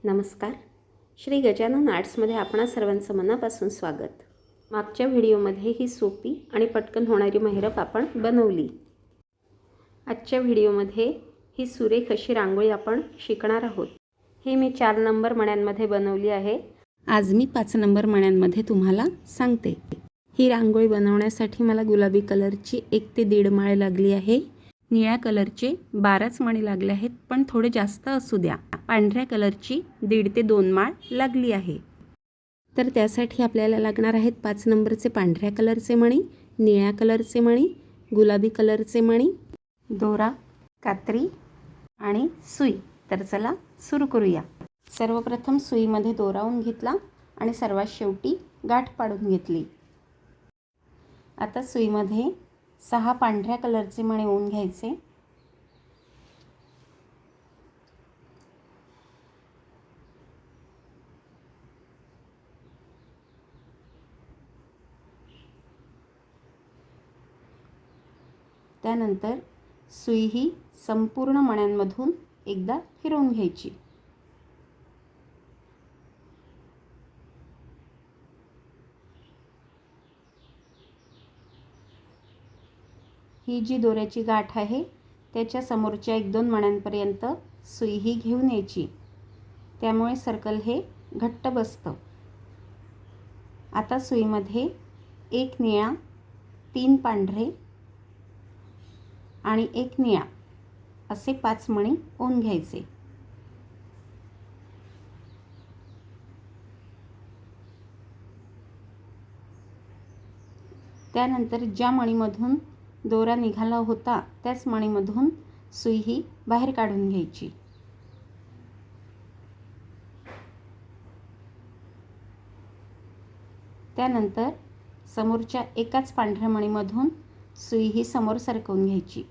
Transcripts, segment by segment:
नमस्कार. श्री गजानन आर्ट्समध्ये आपणा सर्वांचं मनापासून स्वागत. मागच्या व्हिडिओमध्ये ही सोपी आणि पटकन होणारी महिरप आपण बनवली. आजच्या व्हिडिओमध्ये ही सुरेख अशी रांगोळी आपण शिकणार आहोत. ही मी 4 नंबर मण्यांमध्ये बनवली आहे. आज मी 5 नंबर मण्यांमध्ये तुम्हाला सांगते. ही रांगोळी बनवण्यासाठी मला गुलाबी कलरची 1 ते 1.5 माळ लागली आहे. निळ्या कलरचे 12च मणी लागले आहेत, पण थोडे जास्त असू द्या. पांढऱ्या कलरची 1.5 ते 2 माळ लागली आहे. तर त्यासाठी आपल्याला लागणार आहेत 5 नंबरचे पांढऱ्या कलरचे मणी, निळ्या कलरचे मणी, गुलाबी कलरचे मणी, दोरा, कात्री आणि सुई. तर चला सुरू करूया. सर्वप्रथम सुईमध्ये दोरावून घेतला आणि सर्वात शेवटी गाठ पाडून घेतली. आता सुईमध्ये 6 पांढऱ्या कलरचे मणी ओवून घ्यायचे. त्यानंतर सुई ही संपूर्ण मण्यांमधून एकदा फिरवून घ्यायची. ही जी दोऱ्याची गाठ आहे त्याच्या समोरच्या 1-2 मण्यांपर्यंत सुई ही घेऊन यायची. त्यामुळे सर्कल हे घट्ट बसतं. आता सुईमध्ये 1 निळा, 3 पांढरे आणि 1 निळा असे 5 मणी ओवून घ्यायचे. त्यानंतर ज्या मणीमधून दोरा निघाला होता त्याच मणीमधून सुई ही बाहेर काढून घ्यायची. त्यानंतर समोरच्या एकाच पांढऱ्या मणीमधून सुई ही समोर सरकवून घ्यायची.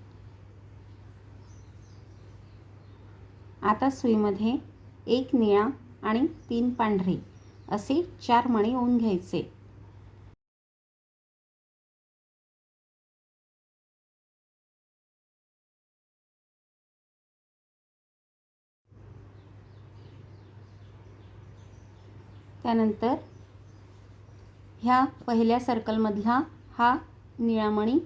आता सुईमध्ये 1 निळा आणि 3 पांढरे असे 4 मणी ओवून घ्यायचे. त्यानंतर ह्या पहिल्या सर्कलमधला हा निळा मणी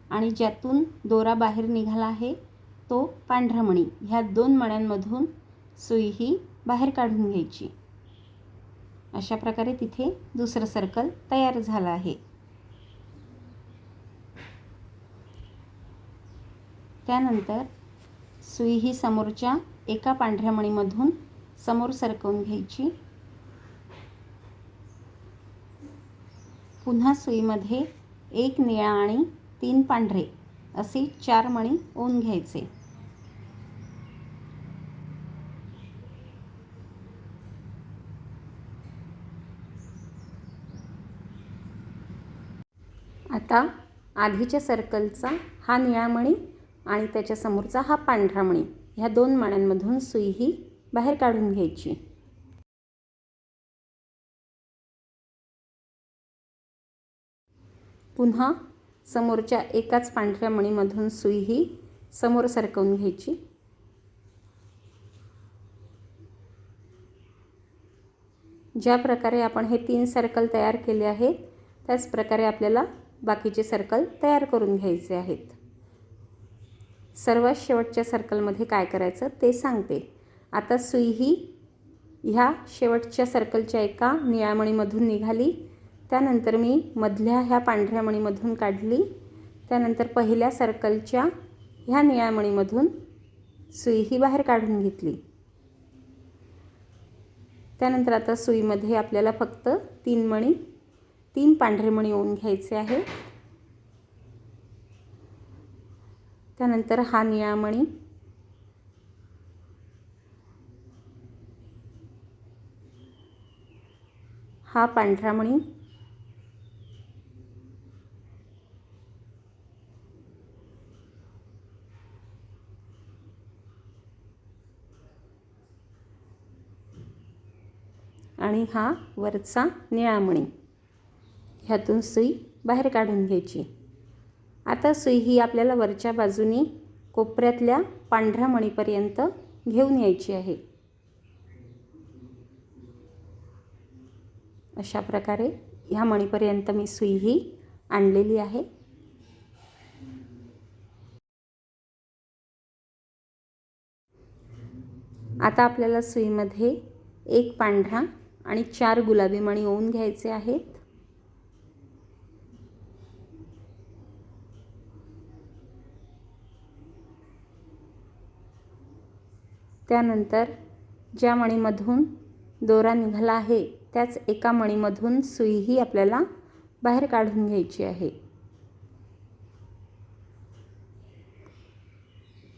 आणि ज्यातून दोरा बाहेर निघाला आहे तो पांढरा मणी, ह्या 2 मण्यांमधून सुई ही बाहेर काढून घ्यायची. अशा प्रकारे तिथे दुसरं सर्कल तयार झालं आहे. त्यानंतर सुई ही समोरच्या एका पांढऱ्या मणीमधून समोर सरकवून घ्यायची. पुन्हा सुईमध्ये 1 निळा आणि 3 पांढरे असे 4 मणी ओवून घ्यायचे. आता आधीच्या सर्कलचा हा निळा मणी आणि त्याच्या समोरचा हा पांढरा मणी, ह्या 2 मण्यांमधून सुई ही बाहेर काढून घ्यायची. पुन्हा समोरच्या एकाच पांढऱ्या मणीमधून सुई ही समोर सरकवून घ्यायची. ज्या प्रकारे आपण हे 3 सर्कल तयार केले आहेत त्याच प्रकारे आपल्याला बाकीचे सर्कल तयार करून घ्यायचे आहेत. सर्वात शेवटच्या सर्कलमध्ये काय करायचं ते सांगते. आता सुई ही ह्या शेवटच्या सर्कलच्या एका निळ्या मणीमधून निघाली. त्यानंतर मी मधल्या ह्या पांढऱ्या मणीमधून काढली. त्यानंतर पहिल्या सर्कलच्या ह्या निळ्या मणीमधून सुई ही बाहेर काढून घेतली. त्यानंतर आता सुईमध्ये आपल्याला फक्त 3 पांढरे मणी ओवून घ्यायचे आहे. त्यानंतर हा निळा मणी, हा पांढरा मणी, आणि हा वरचा निळा मणी. ह्यातून सुई बाहेर काढून घ्यायची. आता सुई ही आपल्याला वरच्या बाजूनी कोपऱ्यातल्या पांढऱ्या मणीपर्यंत घेऊन यायची आहे. अशा प्रकारे ह्या मणीपर्यंत मी सुई ही आणलेली आहे. आता आपल्याला सुईमध्ये एक पांढरा आणि 4 गुलाबी मणी ओवून घ्यायचे आहेत. त्यानंतर ज्या मणीमधून दोरा निघाला आहे त्याच एका मणीमधून सुई ही आपल्याला बाहेर काढून घ्यायची आहे.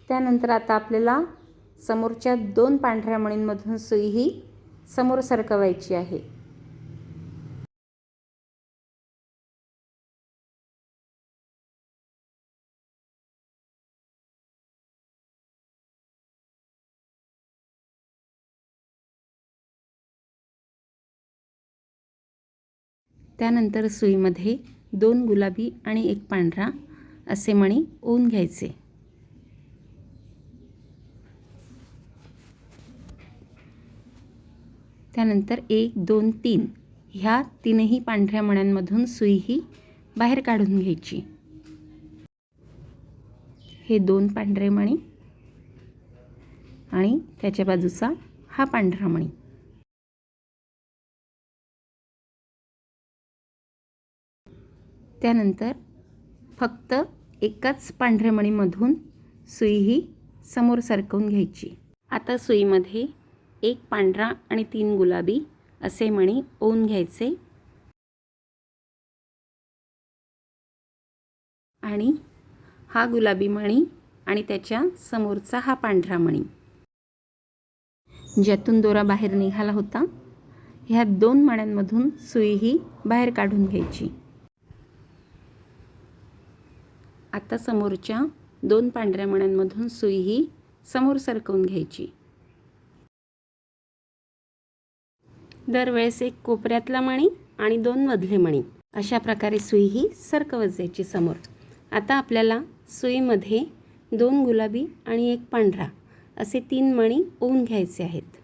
त्यानंतर आता आपल्याला समोरच्या 2 पांढऱ्या मणींमधून सुई ही समोर सरकवायची आहे. त्यानंतर सुईमध्ये 2 गुलाबी आणि 1 पांढरा असे मणी ओवून घ्यायचे. त्यानंतर 1 2 3 ह्या तीनही पांढऱ्या मण्यांमधून सुई ही बाहेर काढून घ्यायची. हे 2 पांढरे मणी आणि त्याच्या बाजूचा हा पांढरा मणी. त्यानंतर फक्त एकाच पांढऱ्या मणीमधून सुई ही समोर सरकवून घ्यायची. आता सुईमध्ये 1 पांढरा आणि 3 गुलाबी असे मणी ओवून घ्यायचे आणि हा गुलाबी मणी आणि त्याच्या समोरचा हा पांढरा मणी ज्यातून दोरा बाहेर निघाला होता ह्या 2 मण्यांमधून सुई ही बाहेर काढून घ्यायची. आता समोरच्या 2 पांढऱ्या मण्यांमधून सुई ही समोर सरकवून घ्यायची. दरवेळेस एक कोपऱ्यातला मणी आणि 2 मधले मणी अशा प्रकारे सुई ही सरकवत जायची समोर. आता आपल्याला सुईमध्ये 2 गुलाबी आणि 1 पांढरा असे 3 मणी ओवून घ्यायचे आहेत.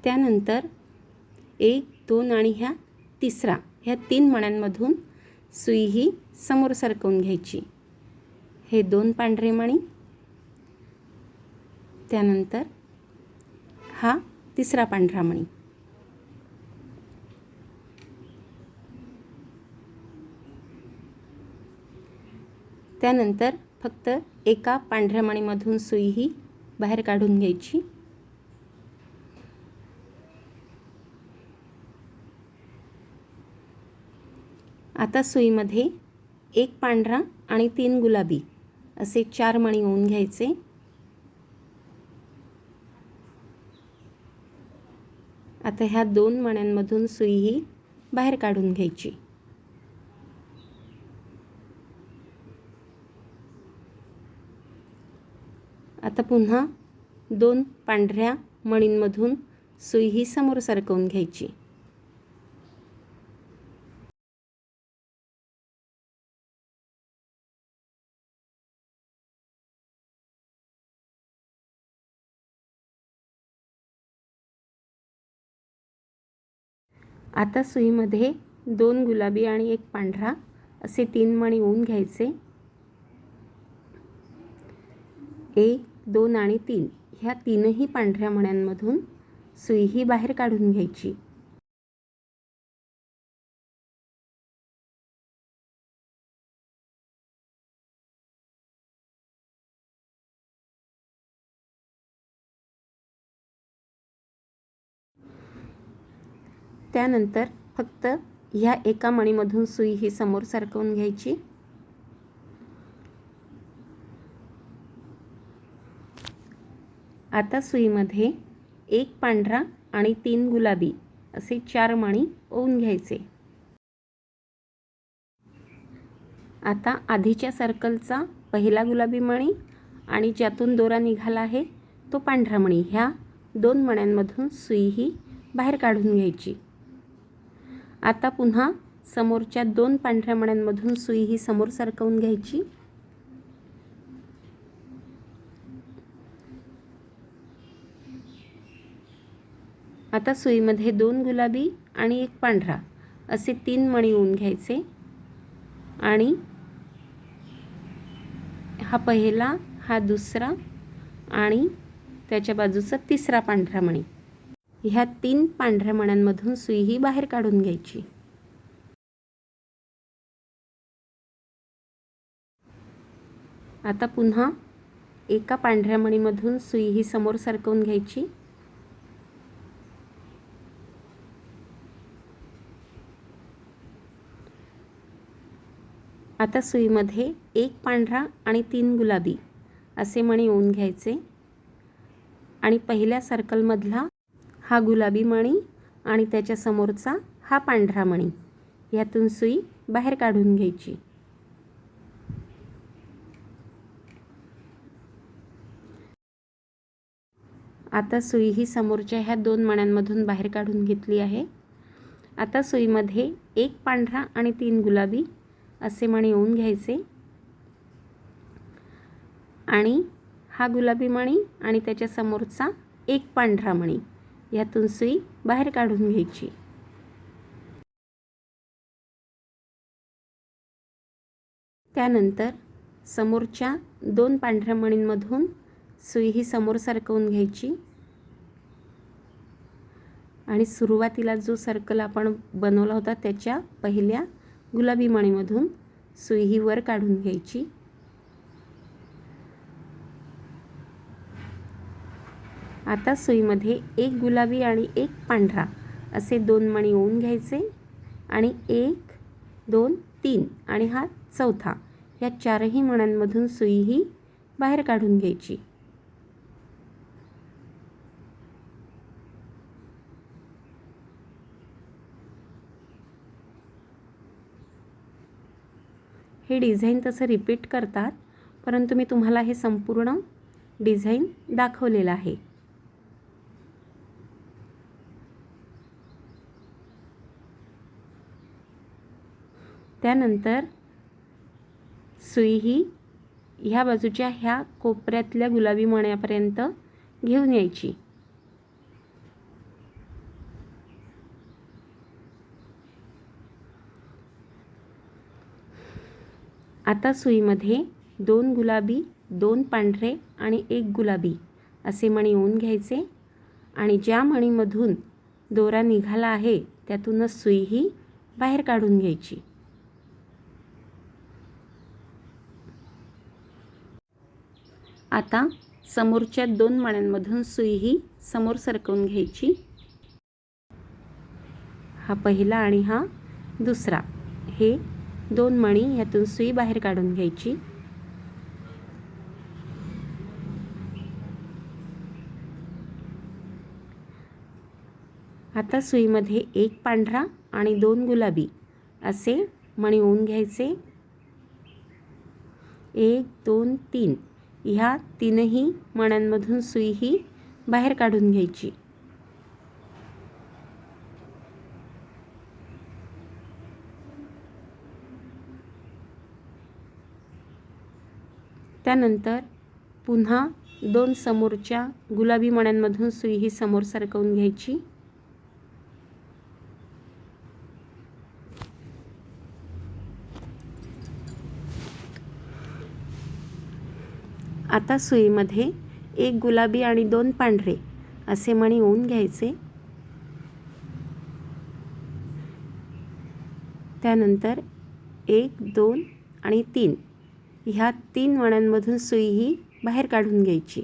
त्यानंतर 1 2 आणि ह्या 3 मण्यांमधून सुई ही समोर सरकवून घ्यायची. हे 2 पांढरे मणी, त्यानंतर हा तिसरा पांढरा मणी. त्यानंतर फक्त एका पांढऱ्या मणीमधून सुई ही बाहेर काढून घ्यायची. आता सुईमध्ये 1 पांढरा आणि 3 गुलाबी असे 4 मणी ओवून घ्यायचे. आता ह्या 2 मण्यांमधून सुई ही बाहेर काढून घ्यायची. आता पुन्हा 2 पांढऱ्या मणींमधून सुई ही समोर सरकवून घ्यायची. आता सुईमध्ये 2 गुलाबी आणि 1 पांढरा असे 3 मणी ओवून घ्यायचे. 1 2 आणि 3 ह्या तीनही पांढऱ्या मण्यांमधून सुई ही बाहेर काढून घ्यायची. त्यानंतर फक्त ह्या एका मणीमधून सुई ही समोर सरकवून घ्यायची. आता सुईमध्ये 1 पांढरा आणि 3 गुलाबी असे 4 मणी ओवून घ्यायचे. आता आधीच्या सर्कलचा पहिला गुलाबी मणी आणि ज्यातून दोरा निघाला आहे तो पांढरा मणी ह्या 2 मण्यांमधून सुई ही बाहेर काढून घ्यायची. आता पुन्हा समोरच्या 2 पांढऱ्या मण्यांमधून सुई ही समोर सरकवून घ्यायची. आता सुईमध्ये 2 गुलाबी आणि 1 पांढरा असे 3 मणी ऊन घ्यायचे आणि हा पहिला, हा दुसरा आणि त्याच्या बाजूचा तिसरा पांढरा मणी, ह्या 3 पांढऱ्या मण्यांमधून सुई ही बाहेर काढून घ्यायची. आता पुन्हा एका पांढऱ्या मणीमधून सुई ही समोर सरकवून घ्यायची. आता सुईमध्ये 1 पांढरा आणि 3 गुलाबी असे मणी ऊन घ्यायचे आणि पहिल्या सर्कलमधला हा गुलाबी मणी आणि त्याच्या समोरचा हा पांढरा मणी यातून सुई बाहेर काढून घ्यायची. आता सुई ही समोरच्या ह्या 2 मण्यांमधून बाहेर काढून घेतली आहे. आता सुईमध्ये 1 पांढरा आणि 3 गुलाबी असे मणी ऊन घ्यायचे आणि हा गुलाबी मणी आणि त्याच्या समोरचा 1 पांढरा मणी यातून सुई बाहेर काढून घ्यायची. त्यानंतर समोरच्या 2 पांढऱ्या मणींमधून सुई ही समोर सरकवून घ्यायची आणि सुरुवातीला जो सर्कल आपण बनवला होता त्याच्या पहिल्या गुलाबी मणीमधून सुई ही वर काढून घ्यायची. आता सुईमध्ये 1 गुलाबी आणि 1 पांढरा असे 2 मणी ऊन घ्यायचे आणि 1, 2, 3 आणि हा चौथा या 4ही मण्यांमधून सुई ही बाहेर काढून घ्यायची. हे डिझाईन तसं रिपीट करतात, परंतु मी तुम्हाला हे संपूर्ण डिझाईन दाखवलेलं आहे. त्यानंतर सुई ही ह्या बाजूच्या ह्या कोपऱ्यातल्या गुलाबी मण्यापर्यंत घेऊन यायची. आता सुईमध्ये 2 गुलाबी, 2 पांढरे आणि 1 गुलाबी असे मणी ऊन घ्यायचे आणि ज्या मणीमधून दोरा निघाला आहे त्यातूनच सुई ही बाहेर काढून घ्यायची. आता समोरच्या 2 मण्यांमधून सुई ही समोर सरकवून घ्यायची. हा पहिला आणि हा दुसरा हे 2 मणी ह्यातून सुई बाहेर काढून घ्यायची. आता सुईमध्ये 1 पांढरा आणि 2 गुलाबी असे मणी ऊन घ्यायचे. 1, 2, 3 ह्या 3ही मण्यांमधून सुई ही बाहेर काढून घ्यायची. त्यानंतर पुन्हा 2 समोरच्या गुलाबी मण्यांमधून सुई ही समोर सरकवून घ्यायची. आता सुईमध्ये 1 गुलाबी आणि 2 पांढरे असे मणी ऊन घ्यायचे. त्यानंतर 1, 2 आणि 3 ह्या 3 मण्यांमधून सुई ही बाहेर काढून घ्यायची.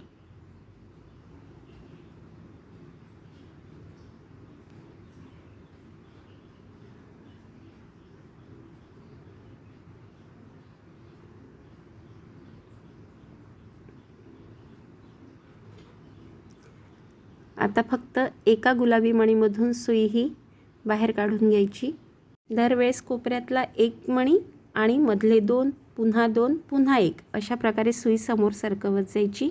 आता फक्त एका गुलाबी मणीमधून सुई ही बाहेर काढून घ्यायची. दरवेळेस कोपऱ्यातला 1 मणी आणि मधले 2, पुन्हा 2, पुन्हा 1 अशा प्रकारे सुई समोर सरकवत जायची.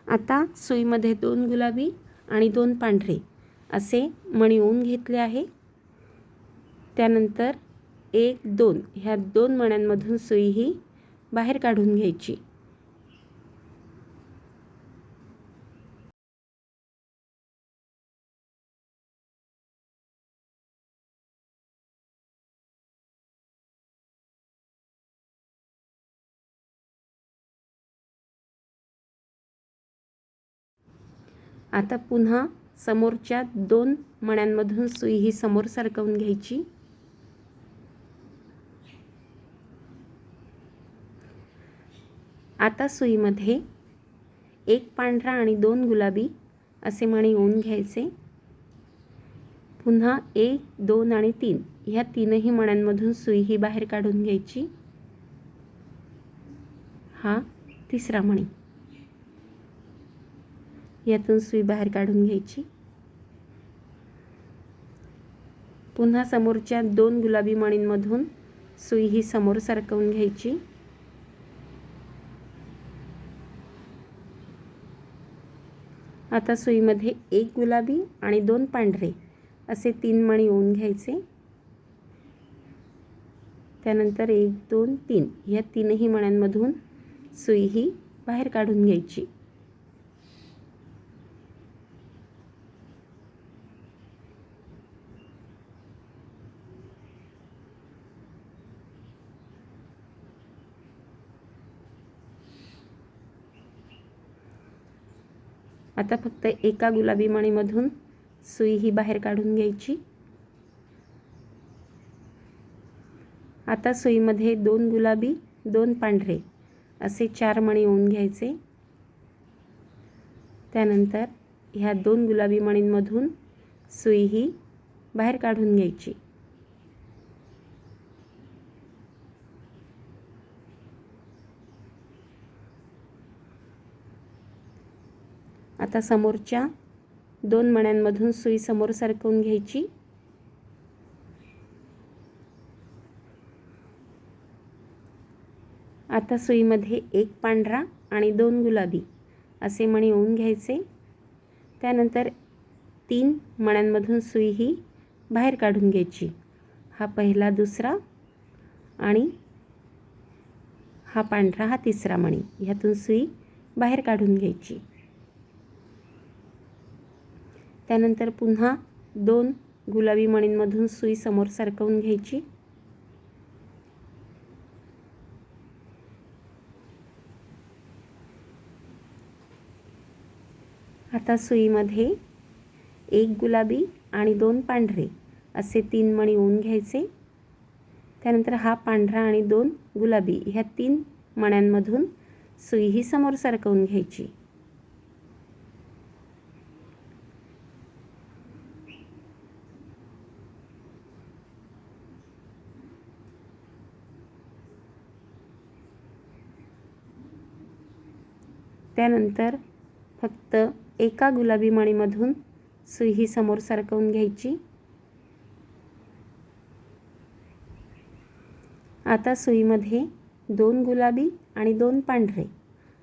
आता सुईमध्ये 2 गुलाबी आणि 2 पांढरे असे मणी ऊन घेतले आहे. त्यानंतर 1, 2 ह्या 2 मण्यांमधून सुई ही बाहेर काढून घ्यायची. आता पुन्हा समोरच्या 2 मण्यांमधून सुई ही समोर सरकवून घ्यायची. आता सुईमध्ये 1 पांढरा आणि 2 गुलाबी असे मणी येऊन घ्यायचे. पुन्हा 1, 2 आणि 3 ह्या तीनही मण्यांमधून सुई ही बाहेर काढून घ्यायची. हा तिसरा मणी, यातून सुई बाहेर काढून घ्यायची. पुन्हा समोरच्या 2 गुलाबी मणींमधून सुई ही समोर सरकवून घ्यायची. आता सुईमध्ये 1 गुलाबी आणि 2 पांढरे असे 3 मणी येऊन घ्यायचे. त्यानंतर 1, 2, 3 ह्या तीनही मण्यांमधून सुई ही बाहेर काढून घ्यायची. आता फक्त एका गुलाबी मणीमधून सुई ही बाहेर काढून घ्यायची. आता सुईमध्ये 2 गुलाबी 2 पांढरे असे 4 मणी येऊन घ्यायचे. त्यानंतर ह्या 2 गुलाबी मणींमधून सुई ही बाहेर काढून घ्यायची. आता समोरच्या 2 मण्यांमधून सुई समोर सरकवून घ्यायची. आता सुईमध्ये 1 पांढरा आणि 2 गुलाबी असे मणी येऊन घ्यायचे. त्यानंतर 3 मण्यांमधून सुई ही बाहेर काढून घ्यायची. हा पहिला, दुसरा आणि हा पांढरा, हा तिसरा मणी, ह्यातून सुई बाहेर काढून घ्यायची. त्यानंतर पुन्हा 2 गुलाबी मणींमधून सुई समोर सरकवून घ्यायची. आता सुईमध्ये 1 गुलाबी आणि 2 पांढरे असे 3 मणी येऊन घ्यायचे. त्यानंतर हा पांढरा आणि 2 गुलाबी ह्या 3 मण्यांमधून सुई ही समोर सरकवून घ्यायची. त्यानंतर फक्त एका गुलाबी मणीमधून सुई ही समोर सरकवून घ्यायची. आता सुईमध्ये 2 गुलाबी आणि 2 पांढरे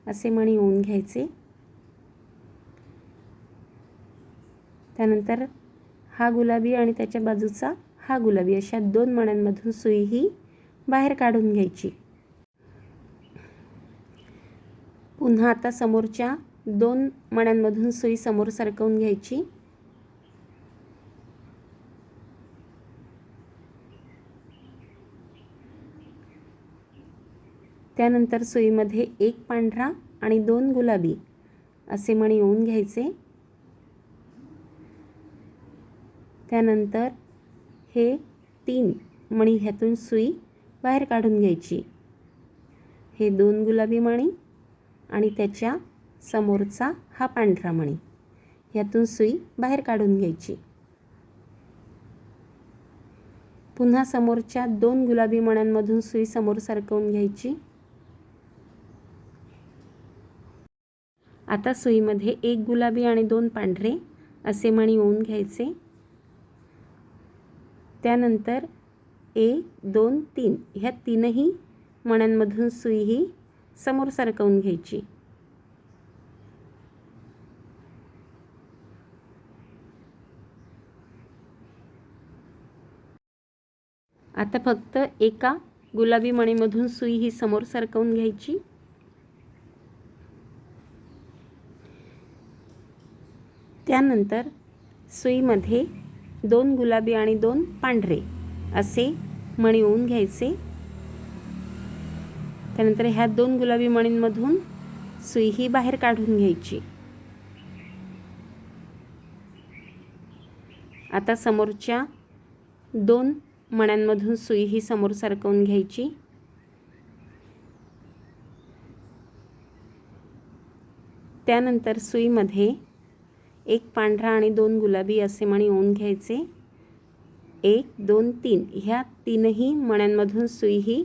असे मणी येऊन घ्यायचे. त्यानंतर हा गुलाबी आणि त्याच्या बाजूचा हा गुलाबी अशा 2 मण्यांमधून सुई ही बाहेर काढून घ्यायची. पुन्हा आता समोरच्या 2 मण्यांमधून सुई समोर सरकवून घ्यायची. त्यानंतर सुईमध्ये 1 पांढरा आणि 2 गुलाबी असे मणी येऊन घ्यायचे. त्यानंतर हे 3 मणी ह्यातून सुई बाहेर काढून घ्यायची. हे 2 गुलाबी मणी आणि त्याच्या समोरचा हा पांढरा मणी, ह्यातून सुई बाहेर काढून घ्यायची. पुन्हा समोरच्या 2 गुलाबी मण्यांमधून सुई समोर सरकवून घ्यायची. आता सुईमध्ये 1 गुलाबी आणि 2 पांढरे असे मणी येऊन घ्यायचे. त्यानंतर 1, 2, 3 ह्या तीनही मण्यांमधून सुई ही समोर सरकवून घ्यायची. आता फक्त एका गुलाबी मणीमधून सुई ही समोर सरकवून घ्यायची. त्यानंतर सुईमध्ये 2 गुलाबी आणि 2 पांढरे असे मणी येऊन घ्यायचे. त्यानंतर ह्या 2 गुलाबी मणींमधून सुई ही बाहेर काढून घ्यायची. आता समोरच्या 2 मण्यांमधून सुई ही समोर सरकवून घ्यायची. त्यानंतर सुईमध्ये 1 पांढरा आणि 2 गुलाबी असे मणी ओवून घ्यायचे. 1 2 3 ह्या तीनही मण्यांमधून सुई ही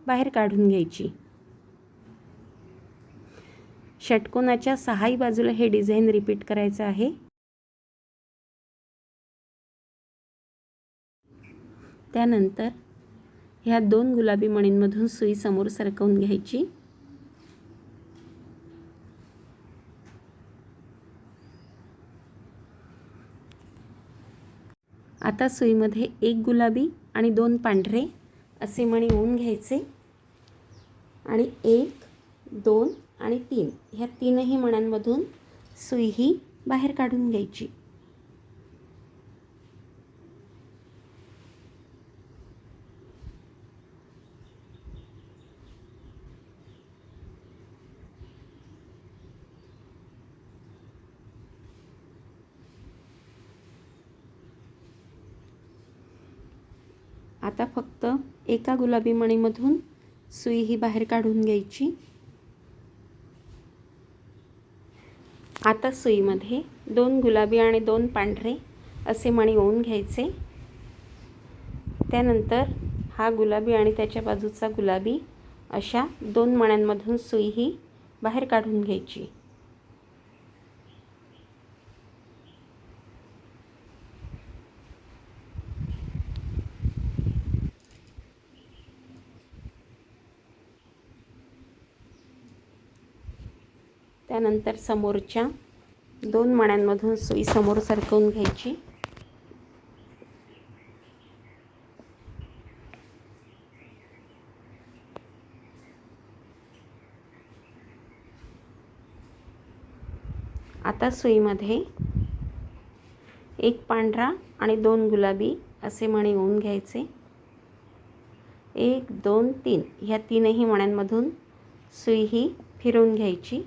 बाहेर काढून घ्यायची. षटकोनाच्या 6ही बाजूला हे डिझाइन रिपीट करायचं आहे. त्यानंतर ह्या 2 गुलाबी मणींमधून सुई समोर सरकवून घ्यायची. आता सुईमध्ये 1 गुलाबी आणि 2 पांढरे असे मणी ओवून घ्यायचे आणि 1 2 आणि 3 ह्या तीनही मण्यांमधून सुई ही बाहेर काढून घ्यायची. आता फक्त एका गुलाबी मणीमधून सुई ही बाहेर काढून घ्यायची. आता सुईमध्ये 2 गुलाबी आणि 2 पांढरे असे मणी ओवून घ्यायचे. त्यानंतर हा गुलाबी आणि त्याच्या बाजूचा गुलाबी अशा 2 मण्यांमधून सुई ही बाहेर काढून घ्यायची. त्यानंतर समोरच्या 2 मण्यांमधून सुई समोर सरकवून घ्यायची. आता सुईमध्ये 1 पांढरा आणि 2 गुलाबी असे मणी ओवून घ्यायचे. 1 2 3 ह्या तीनही मण्यांमधून सुई ही फिरवून घ्यायची.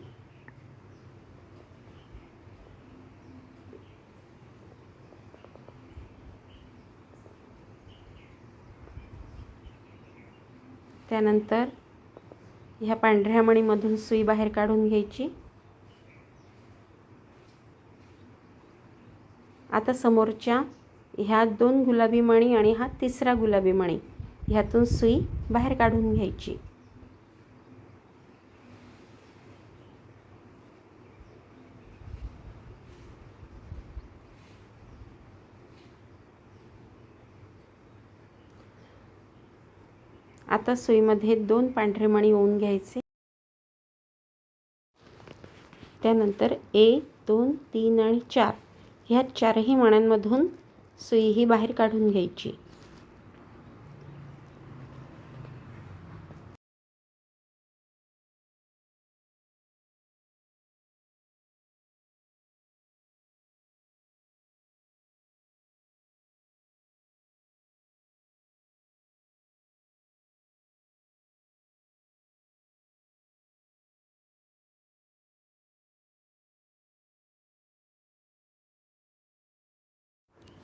त्यानंतर ह्या पांढऱ्या मणीमधून सुई बाहेर काढून घ्यायची. आता समोरच्या ह्या 2 गुलाबी मणी आणि हा तिसरा गुलाबी मणी ह्यातून सुई बाहेर काढून घ्यायची. आता सुईमध्ये 2 पांढरे मणी ओवून घ्यायचे. त्यानंतर 1 2 3 आणि 4 ह्या 4ही मण्यांमधून सुई ही बाहेर काढून घ्यायची.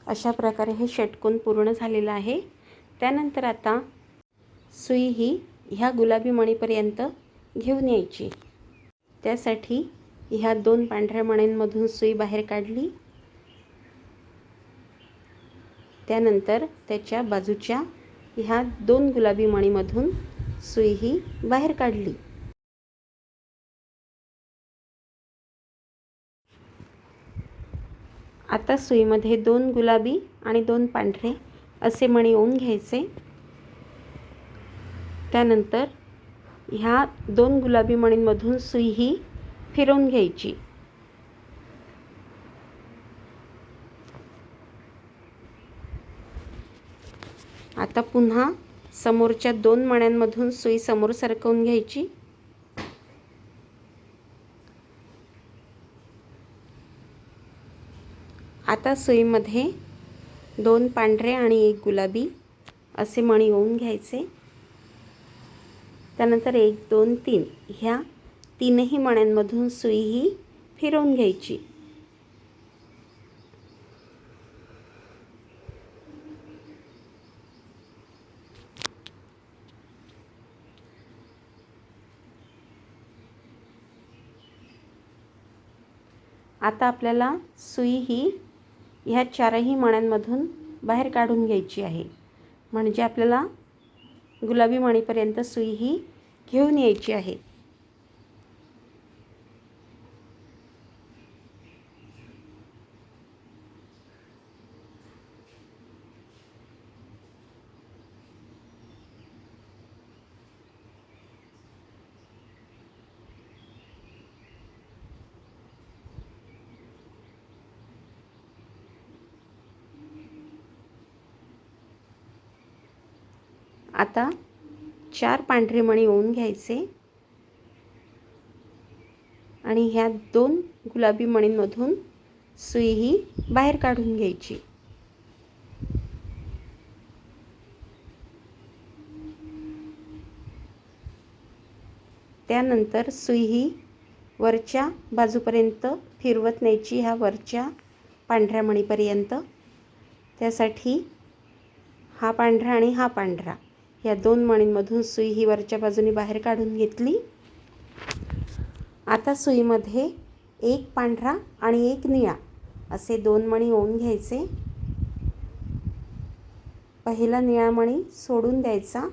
अशा प्रकारे हे षटकोन पूर्ण झालेलं आहे. त्यानंतर आता सुई ही ह्या गुलाबी मणीपर्यंत घेऊन यायची. त्यासाठी ह्या 2 पांढऱ्या मण्यांमधून सुई बाहेर काढली. त्यानंतर त्याच्या बाजूच्या ह्या 2 गुलाबी मणीमधून सुई ही बाहेर काढली. आता सुईमध्ये 2 गुलाबी आणि 2 पांढरे असे मणी ओवून घ्यायचे. त्यानंतर ह्या 2 गुलाबी मणींमधून सुई ही फिरवून घ्यायची. आता पुन्हा समोरच्या 2 मण्यांमधून सुई समोर सरकवून घ्यायची. आता सुईमध्ये 2 पांढरे आणि 1 गुलाबी असे मणी ओवून घ्यायचे. त्यानंतर 1 2 3 ह्या तीनही मण्यांमधून सुई ही फिरवून घ्यायची. आता आपल्याला सुई ही ह्या चारही मण्यांमधून बाहेर काढून घ्यायची आहे, म्हणजे आपल्याला गुलाबी मणीपर्यंत सुई ही घेऊन यायची आहे. आता 4 पांढरे मणी ओवून घ्यायचे आणि ह्या 2 गुलाबी मणींमधून सुई ही बाहेर काढून घ्यायची. त्यानंतर सुई ही वरच्या बाजूपर्यंत फिरवत न्यायची, ह्या वरच्या पांढऱ्या मणीपर्यंत. त्यासाठी हा पांढरा आणि हा पांढरा या 2 मणींमधून सुई ही वरच्या बाजूने बाहेर काढून घेतली. आता सुईमध्ये एक पांढरा आणि एक निळा असे 2 मणी ओवून घ्यायचे. पहिला निळा मणी सोडून द्यायचा.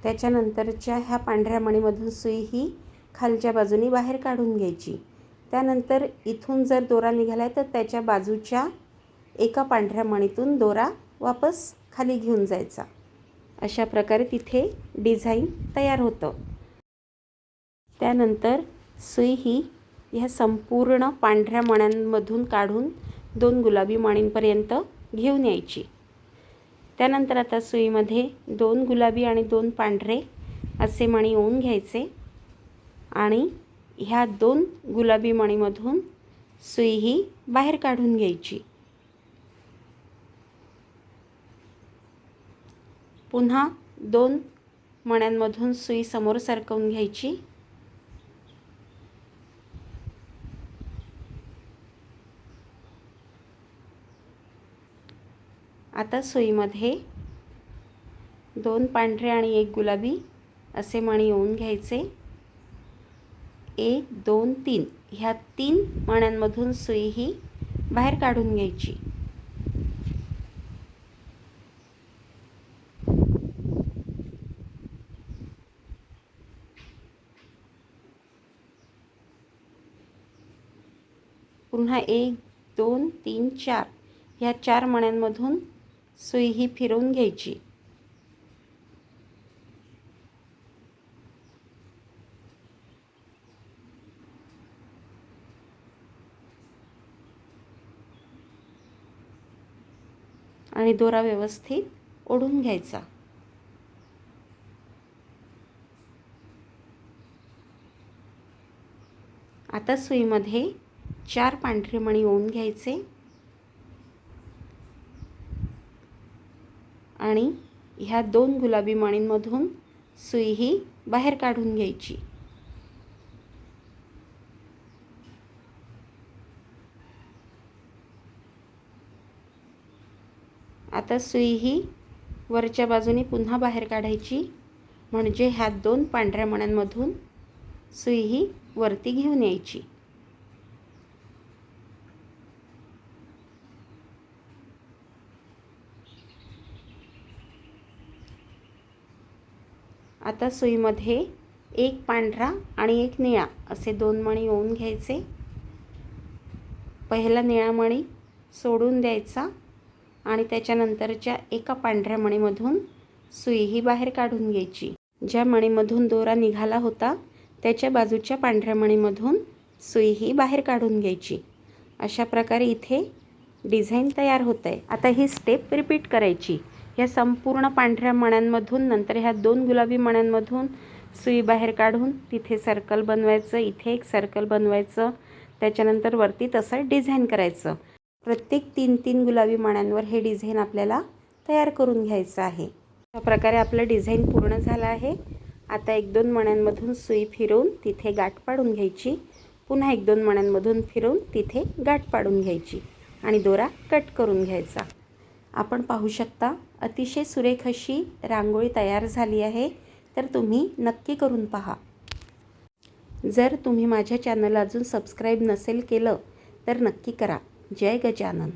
त्याच्यानंतरच्या ह्या पांढऱ्या मणीमधून सुई ही खालच्या बाजूने बाहेर काढून घ्यायची. त्यानंतर इथून जर दोरा निघाला तर त्याच्या बाजूच्या एका पांढऱ्या मणीतून दोरा वापस खाली घेऊन जायचा. अशा प्रकारे तिथे डिझाईन तयार होतं. त्यानंतर सुई ही ह्या संपूर्ण पांढऱ्या मण्यांमधून काढून 2 गुलाबी मणींपर्यंत घेऊन यायची. त्यानंतर आता सुईमध्ये 2 गुलाबी आणि 2 पांढरे असे मणी ओवून घ्यायचे आणि ह्या 2 गुलाबी मणीमधून सुई ही बाहेर काढून घ्यायची. पुन्हा 2 मण्यांमधून सुई समोर सरकवून घ्यायची. आता सुईमध्ये 2 पांढरे आणि 1 गुलाबी असे मणी ओवून घ्यायचे. 1 2 3 ह्या 3 मण्यांमधून सुई ही बाहेर काढून घ्यायची. पुन्हा 1 2 3 4 ह्या 4 मण्यांमधून सुई ही फिरवून घ्यायची. आणि दोरा व्यवस्थित ओढून घ्यायचा. आता सुईमध्ये 4 पांढरे मणी ओवून घ्यायचे आणि ह्या 2 गुलाबी मणींमधून सुई ही बाहेर काढून घ्यायची. आता सुई ही वरच्या बाजूने पुन्हा बाहेर काढायची, म्हणजे ह्या 2 पांढऱ्या मण्यांमधून सुई ही वरती घेऊन यायची. आता सुईमध्ये 1 पांढरा आणि 1 निळा असे 2 मणी ओवून घ्यायचे. पहिला निळा मणी सोडून द्यायचा आणि त्याच्यानंतरच्या एका पांढऱ्या मणीमधून सुई ही बाहेर काढून घ्यायची. ज्या मणीमधून दोरा निघाला होता त्याच्या बाजूच्या पांढऱ्या मणीमधून सुई ही बाहेर काढून घ्यायची. अशा प्रकारे इथे डिझाईन तयार होत आहे. आता ही स्टेप रिपीट करायची. ह्या संपूर्ण पांढऱ्या मण्यांमधून नंतर ह्या 2 गुलाबी मण्यांमधून सुई बाहेर काढून तिथे सर्कल बनवायचं, इथे एक सर्कल बनवायचं, त्याच्यानंतर वरती तसं डिझाईन करायचं. प्रत्येक 3-3 गुलाबी मण्यांवर हे डिझाईन आपल्याला तयार करून घ्यायचं आहे. अशा प्रकारे आपलं डिझाईन पूर्ण झालं आहे. आता 1-2 मण्यांमधून सुई फिरवून तिथे गाठ पाडून घ्यायची. पुन्हा 1-2 मण्यांमधून फिरवून तिथे गाठ पाडून घ्यायची आणि दोरा कट करून घ्यायचा. आपण पाहू शकता अतिशय सुरेख अशी रांगोळी तयार झाली आहे. तर तुम्ही नक्की करून पहा. जर तुम्ही माझ्या चॅनल अजून सबस्क्राईब नसेल केलं तर नक्की करा. जय गजानन.